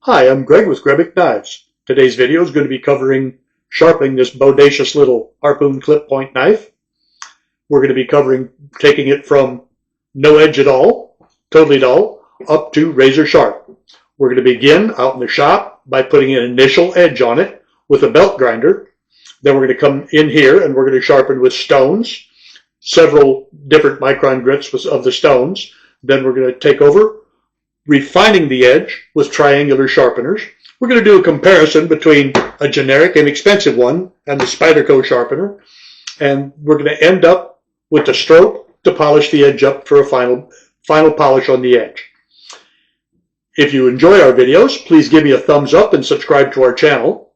Hi, I'm Greg with Grebic Knives. Today's video is going to be covering sharpening this bodacious little harpoon clip point knife. We're going to be covering taking it from no edge at all, totally dull, up to razor sharp. We're going to begin out in the shop by putting an initial edge on it with a belt grinder. Then we're going to come in here and we're going to sharpen with stones, several different micron grits of the stones. Then we're going to take over, refining the edge with triangular sharpeners. We're going to do a comparison between a generic inexpensive one and the Spyderco sharpener, and we're going to end up with the stroke to polish the edge up for a final polish on the edge. If you enjoy our videos, please give me a thumbs up and subscribe to our channel.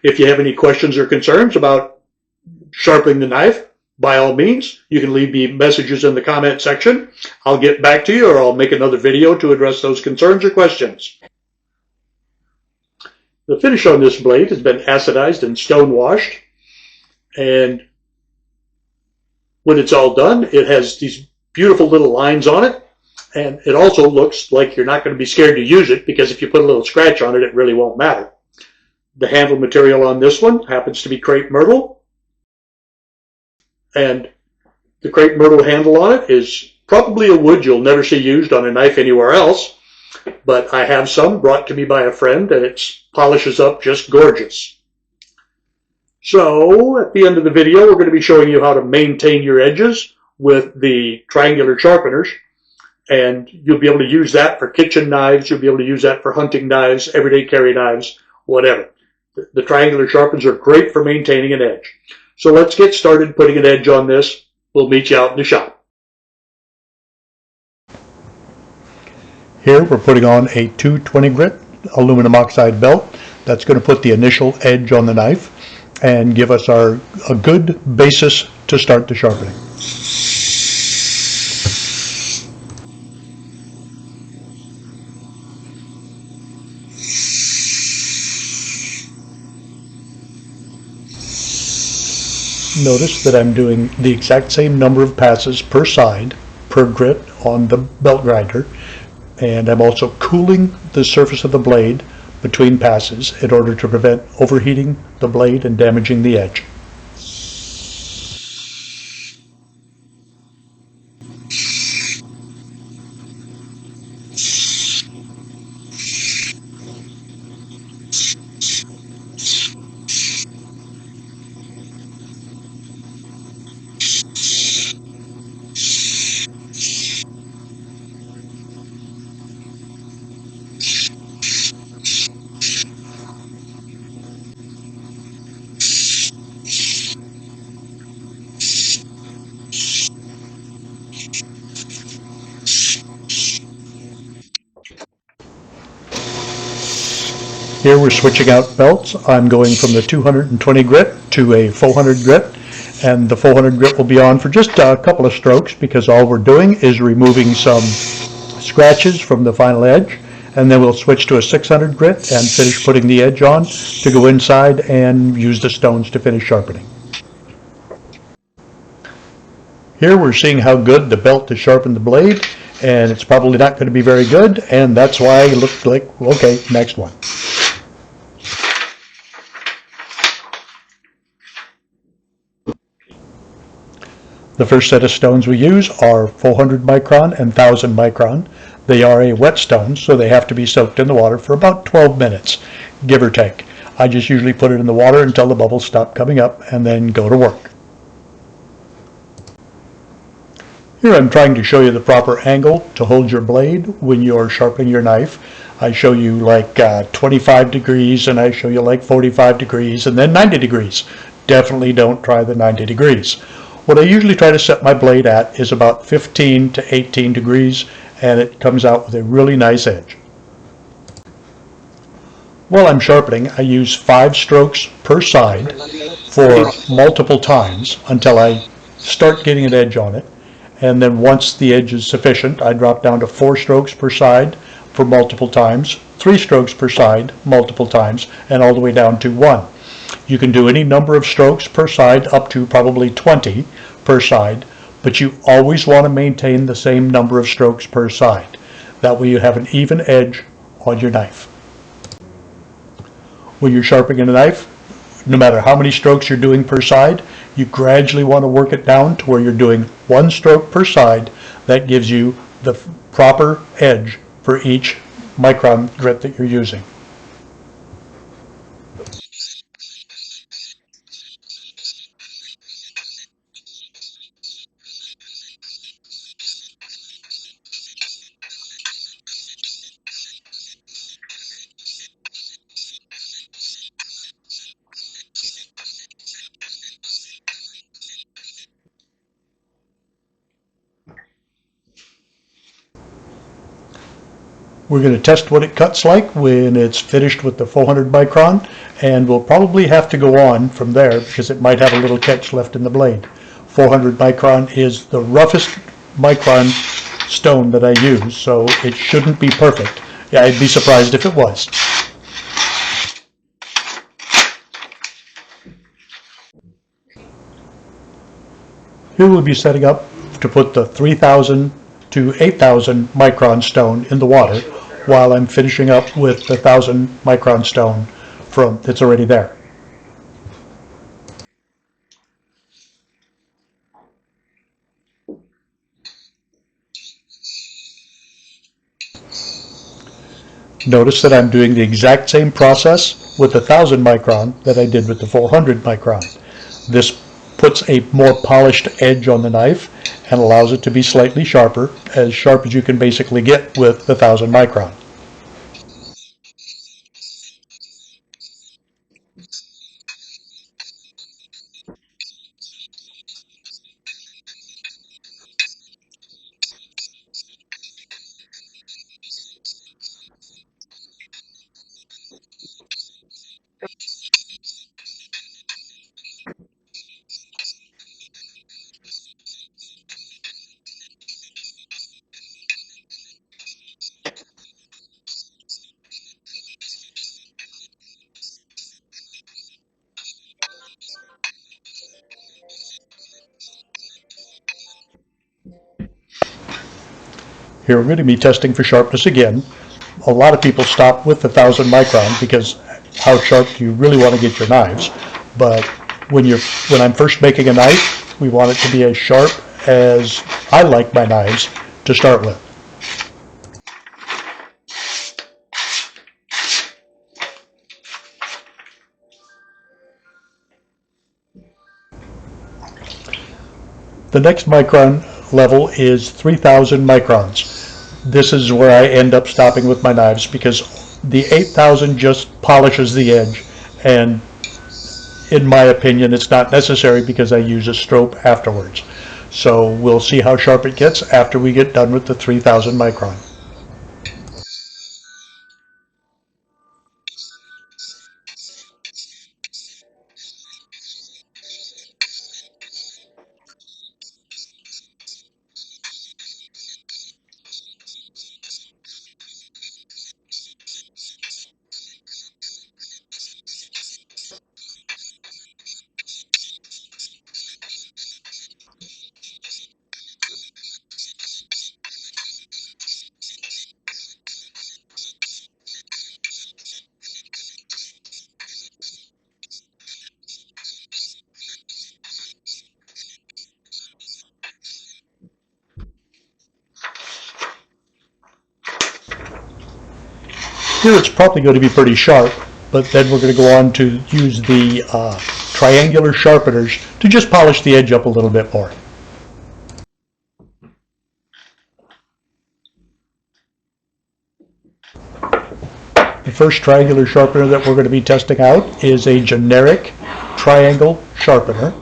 If you have any questions or concerns about sharpening the knife, by all means, you can leave me messages in the comment section. I'll get back to you, or I'll make another video to address those concerns or questions. The finish on this blade has been acidized and stone washed, and when it's all done, it has these beautiful little lines on it, and it also looks like you're not going to be scared to use it, because if you put a little scratch on it, it really won't matter. The handle material on this one happens to be crepe myrtle, and the crepe myrtle handle on it is probably a wood you'll never see used on a knife anywhere else, but I have some brought to me by a friend, and it polishes up just gorgeous. So at the end of the video, we're going to be showing you how to maintain your edges with the triangular sharpeners, and you'll be able to use that for kitchen knives, you'll be able to use that for hunting knives, everyday carry knives, whatever. The triangular sharpeners are great for maintaining an edge. So let's get started putting an edge on this. We'll meet you out in the shop. Here we're putting on a 220 grit aluminum oxide belt. That's going to put the initial edge on the knife and give us a good basis to start the sharpening. Notice that I'm doing the exact same number of passes per side, per grit on the belt grinder, and I'm also cooling the surface of the blade between passes in order to prevent overheating the blade and damaging the edge. Here we're switching out belts. I'm going from the 220 grit to a 400 grit, and the 400 grit will be on for just a couple of strokes because all we're doing is removing some scratches from the final edge, and then we'll switch to a 600 grit and finish putting the edge on to go inside and use the stones to finish sharpening. Here we're seeing how good the belt to sharpen the blade, and it's probably not going to be very good, and that's why it looked like, okay, next one. The first set of stones we use are 400 micron and 1000 micron. They are a wet stone, so they have to be soaked in the water for about 12 minutes, give or take. I just usually put it in the water until the bubbles stop coming up and then go to work. Here I'm trying to show you the proper angle to hold your blade when you're sharpening your knife. I show you like 25 degrees, and I show you like 45 degrees, and then 90 degrees. Definitely don't try the 90 degrees. What I usually try to set my blade at is about 15 to 18 degrees, and it comes out with a really nice edge. While I'm sharpening, I use 5 strokes per side for multiple times until I start getting an edge on it. And then once the edge is sufficient, I drop down to 4 strokes per side for multiple times, 3 strokes per side multiple times, and all the way down to 1. You can do any number of strokes per side up to probably 20 per side, but you always want to maintain the same number of strokes per side. That way you have an even edge on your knife. When you're sharpening a knife, no matter how many strokes you're doing per side, you gradually want to work it down to where you're doing one stroke per side. That gives you the proper edge for each micron grit that you're using. We're going to test what it cuts like when it's finished with the 400 micron, and we'll probably have to go on from there because it might have a little catch left in the blade. 400 micron is the roughest micron stone that I use, so it shouldn't be perfect. Yeah, I'd be surprised if it was. Here we'll be setting up to put the 3000 to 8000 micron stone in the water while I'm finishing up with the 1000 micron stone that's already there. Notice that I'm doing the exact same process with the 1000 micron that I did with the 400 micron. This puts a more polished edge on the knife and allows it to be slightly sharper as you can basically get with the 1000 micron. Here we're going to be testing for sharpness again. A lot of people stop with the 1000 micron because how sharp do you really want to get your knives? But when I'm first making a knife, we want it to be as sharp as I like my knives to start with. The next micron level is 3000 microns. This is where I end up stopping with my knives because the 8000 just polishes the edge, and in my opinion it's not necessary because I use a strop afterwards. So we'll see how sharp it gets after we get done with the 3000 micron. Here it's probably going to be pretty sharp, but then we're going to go on to use the triangular sharpeners to just polish the edge up a little bit more. The first triangular sharpener that we're going to be testing out is a generic triangle sharpener.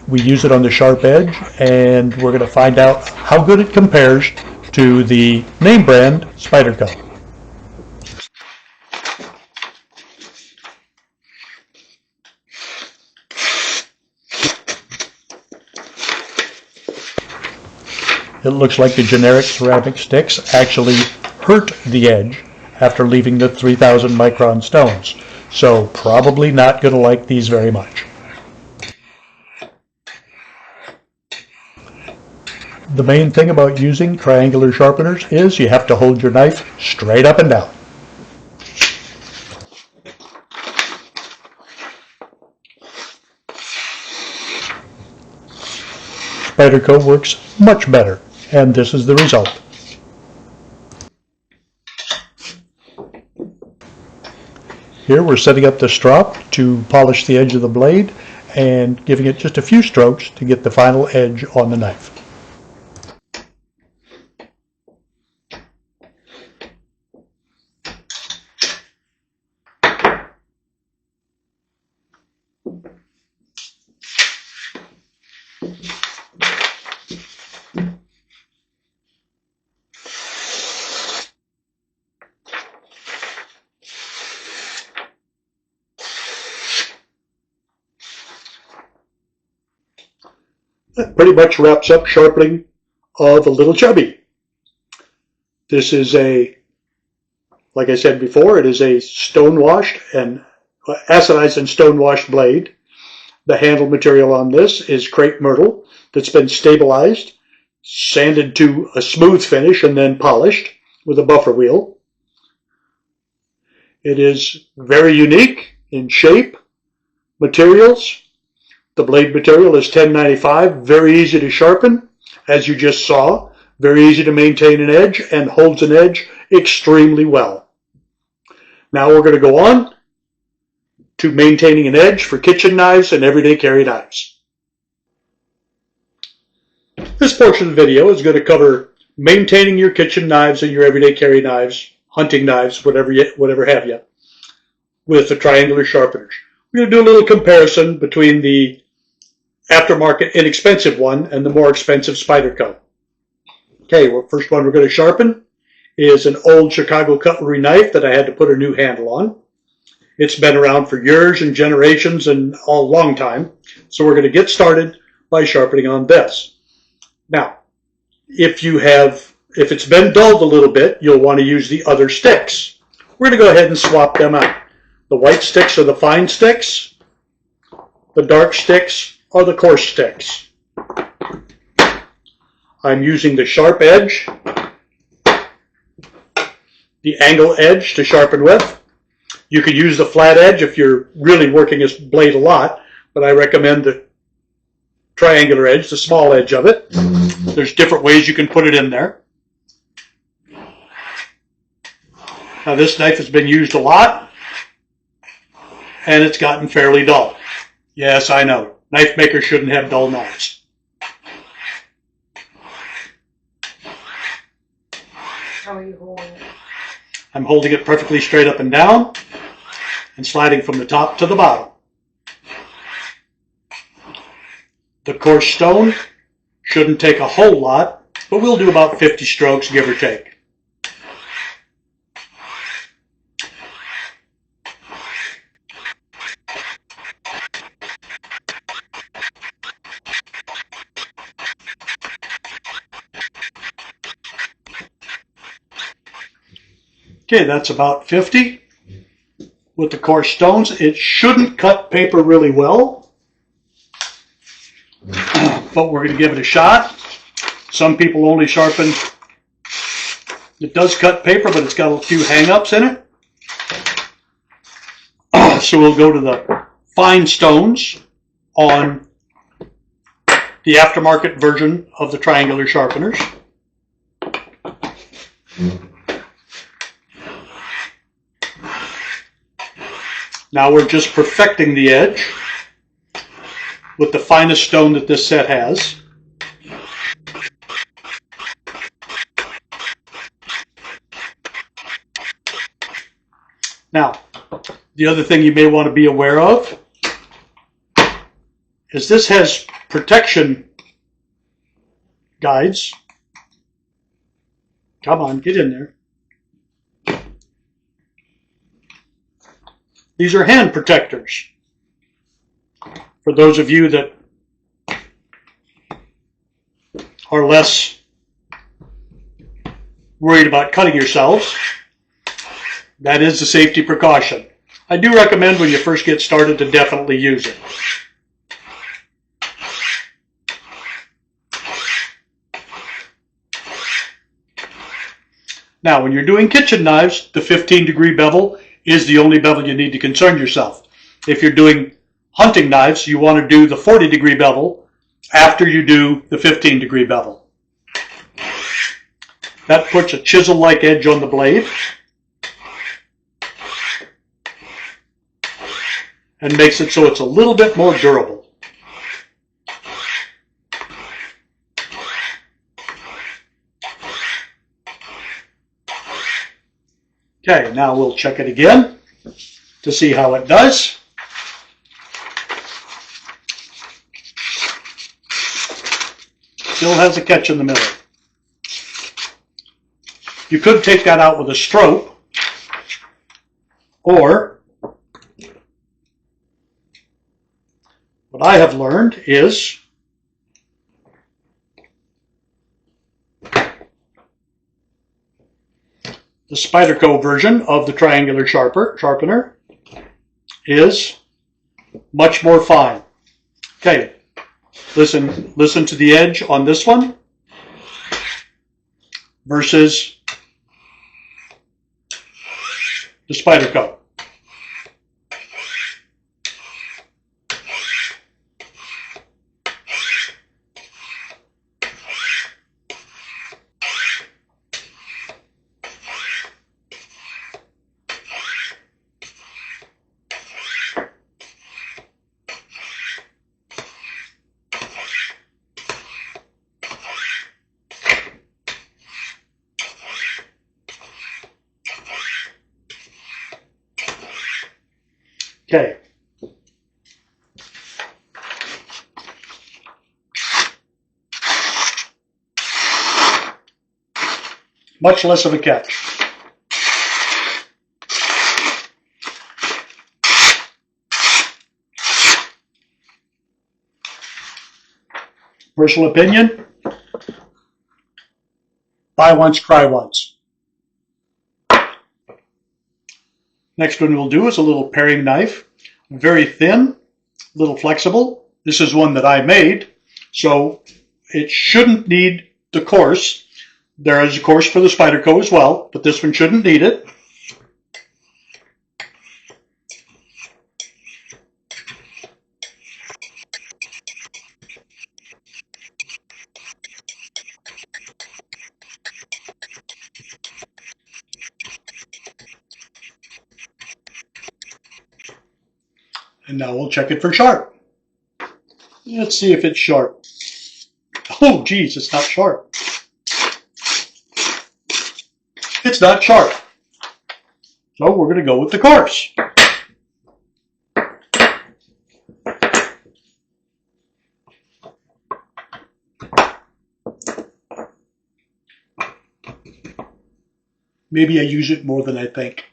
We use it on the sharp edge, and we're going to find out how good it compares to the name brand Spyderco. It looks like the generic ceramic sticks actually hurt the edge after leaving the 3000 micron stones, so probably not going to like these very much. The main thing about using triangular sharpeners is you have to hold your knife straight up and down. Spyderco works much better, and this is the result. Here we're setting up the strop to polish the edge of the blade and giving it just a few strokes to get the final edge on the knife. That pretty much wraps up sharpening of a little chubby. This is like I said before, it is a stone-washed and acidized and stone-washed blade. The handle material on this is crepe myrtle that's been stabilized, sanded to a smooth finish, and then polished with a buffer wheel. It is very unique in shape, materials. The blade material is 1095, very easy to sharpen, as you just saw, very easy to maintain an edge, and holds an edge extremely well. Now we're going to go on to maintaining an edge for kitchen knives and everyday carry knives. This portion of the video is going to cover maintaining your kitchen knives and your everyday carry knives, hunting knives, whatever have you, with the triangular sharpeners. We're going to do a little comparison between the aftermarket inexpensive one and the more expensive Spyderco. Okay, well, first one we're going to sharpen is an old Chicago cutlery knife that I had to put a new handle on. It's been around for years and generations and a long time. So we're going to get started by sharpening on this. Now, if it's been dulled a little bit, you'll want to use the other sticks. We're going to go ahead and swap them out. The white sticks are the fine sticks. The dark sticks are the coarse sticks. I'm using the sharp edge, the angle edge to sharpen with. You could use the flat edge if you're really working this blade a lot, but I recommend the triangular edge, the small edge of it. There's different ways you can put it in there. Now this knife has been used a lot, and it's gotten fairly dull. Yes, I know. Knife makers shouldn't have dull knives. How are you holding it? I'm holding it perfectly straight up and down and sliding from the top to the bottom. The coarse stone shouldn't take a whole lot, but we'll do about 50 strokes, give or take. Okay, that's about 50 with the coarse stones. It shouldn't cut paper really well, but we're going to give it a shot. Some people only sharpen. It does cut paper, but it's got a few hang-ups in it. So we'll go to the fine stones on the aftermarket version of the triangular sharpeners. Now we're just perfecting the edge with the finest stone that this set has. Now, the other thing you may want to be aware of is this has protection guides. Come on, get in there. These are hand protectors. For those of you that are less worried about cutting yourselves, that is a safety precaution. I do recommend when you first get started to definitely use it. Now, when you're doing kitchen knives, the 15-degree bevel is the only bevel you need to concern yourself. If you're doing hunting knives, you want to do the 40-degree bevel after you do the 15-degree bevel. That puts a chisel-like edge on the blade and makes it so it's a little bit more durable. Okay, now we'll check it again to see how it does. Still has a catch in the middle. You could take that out with a stroke, or what I have learned is the Spyderco version of the triangular sharpener is much more fine. Okay, listen to the edge on this one versus the Spyderco. Okay. Much less of a catch. Personal opinion, buy once, cry once. Next one we'll do is a little paring knife. Very thin, a little flexible. This is one that I made, so it shouldn't need the course. There is a course for the Spyderco as well, but this one shouldn't need it. And now we'll check it for sharp. Let's see if it's sharp. Oh, geez, it's not sharp. It's not sharp. So we're going to go with the coarse. Maybe I use it more than I think.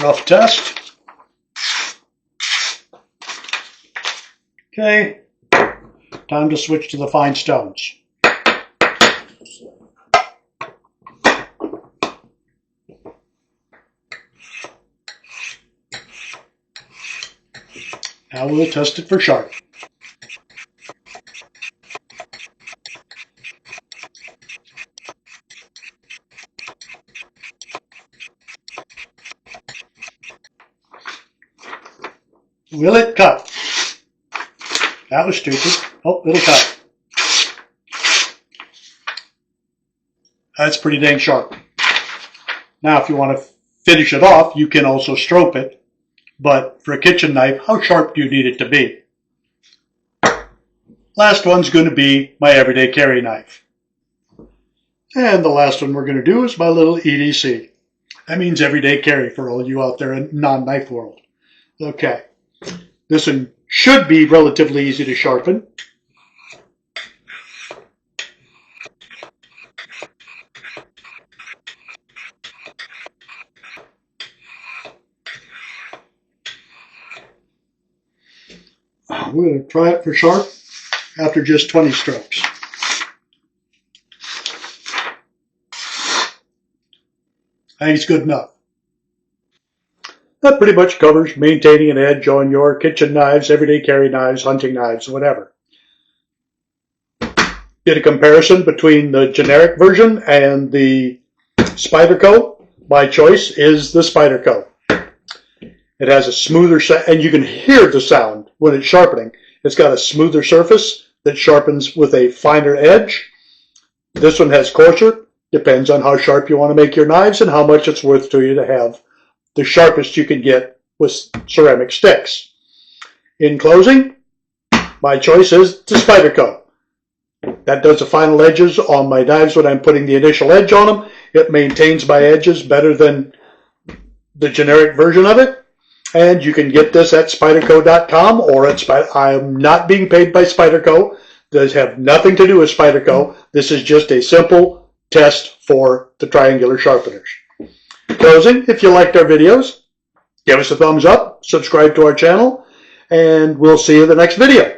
Rough test. Okay, time to switch to the fine stones. Now we'll test it for sharp. Will it cut? That was stupid. Oh, it'll cut. That's pretty dang sharp. Now, if you want to finish it off, you can also stroke it. But for a kitchen knife, how sharp do you need it to be? Last one's going to be my everyday carry knife. And the last one we're going to do is my little EDC. That means everyday carry for all you out there in non-knife world. Okay. This one should be relatively easy to sharpen. We're going to try it for sharp after just 20 strokes. I think it's good enough. That pretty much covers maintaining an edge on your kitchen knives, everyday carry knives, hunting knives, whatever. Did a comparison between the generic version and the Spyderco. My choice is the Spyderco. It has a smoother and you can hear the sound when it's sharpening. It's got a smoother surface that sharpens with a finer edge. This one has coarser. Depends on how sharp you want to make your knives and how much it's worth to you to have the sharpest you can get with ceramic sticks. In closing, my choice is the Spyderco. That does the final edges on my knives when I'm putting the initial edge on them. It maintains my edges better than the generic version of it. And you can get this at Spyderco.com or at I'm not being paid by Spyderco. Those have nothing to do with Spyderco. This is just a simple test for the triangular sharpeners. Closing, if you liked our videos, give us a thumbs up, subscribe to our channel, and we'll see you in the next video.